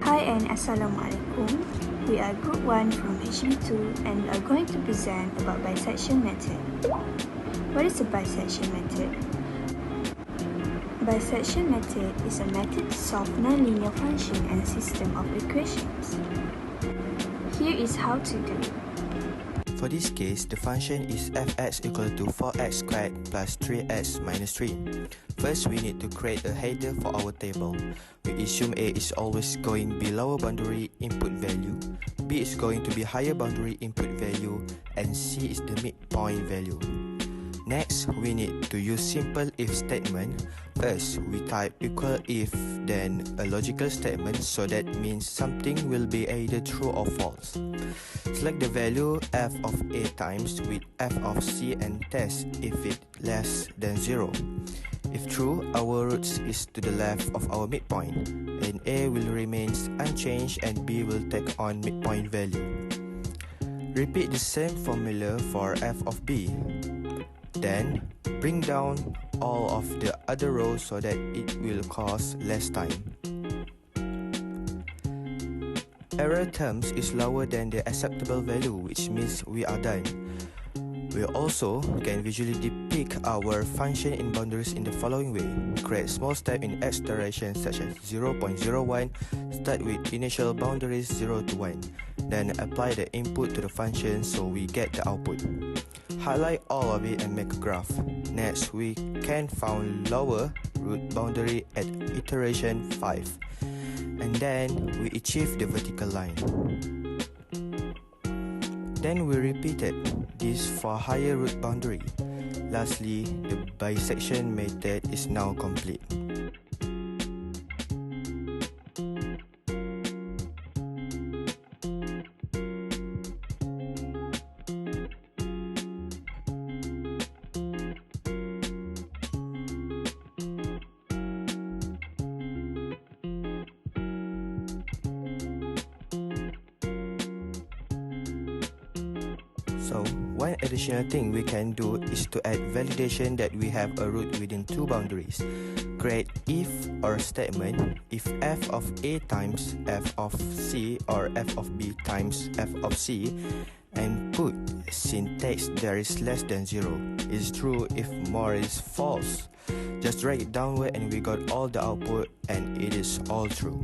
Hi and Assalamualaikum. We are Group 1 from HB2 and are going to present about bisection method. What is a bisection method? Bisection method is a method to solve nonlinear function and system of equations. Here is how to do it. For this case, the function is fx equal to 4x squared plus 3x minus 3. First, we need to create a header for our table. We assume A is always going to be lower boundary input value, B is going to be higher boundary input value, and C is the midpoint value. Next, we need to use simple if statement. First, we type equal if, then a logical statement, so that means something will be either true or false. Select the value f of a times with f of c and test if it less than 0. If true, our roots is to the left of our midpoint, and a will remain unchanged and b will take on midpoint value. Repeat the same formula for f of b. Then, bring down all of the other rows so that it will cost less time. Error terms is lower than the acceptable value, which means we are done. We also can visually depict our function in boundaries in the following way. Create small step in x direction such as 0.01, start with initial boundaries 0 to 1, then apply the input to the function so we get the output. Highlight all of it and make a graph. Next, we can find lower root boundary at iteration 5, and then we achieve the vertical line. Then we repeated this for higher root boundary. Lastly, the bisection method is now complete. So, one additional thing we can do is to add validation that we have a root within two boundaries. Create if or statement if f of a times f of c or f of b times f of c, and put syntax there is less than 0 is true if more is false. Just drag it downward and we got all the output and it is all true.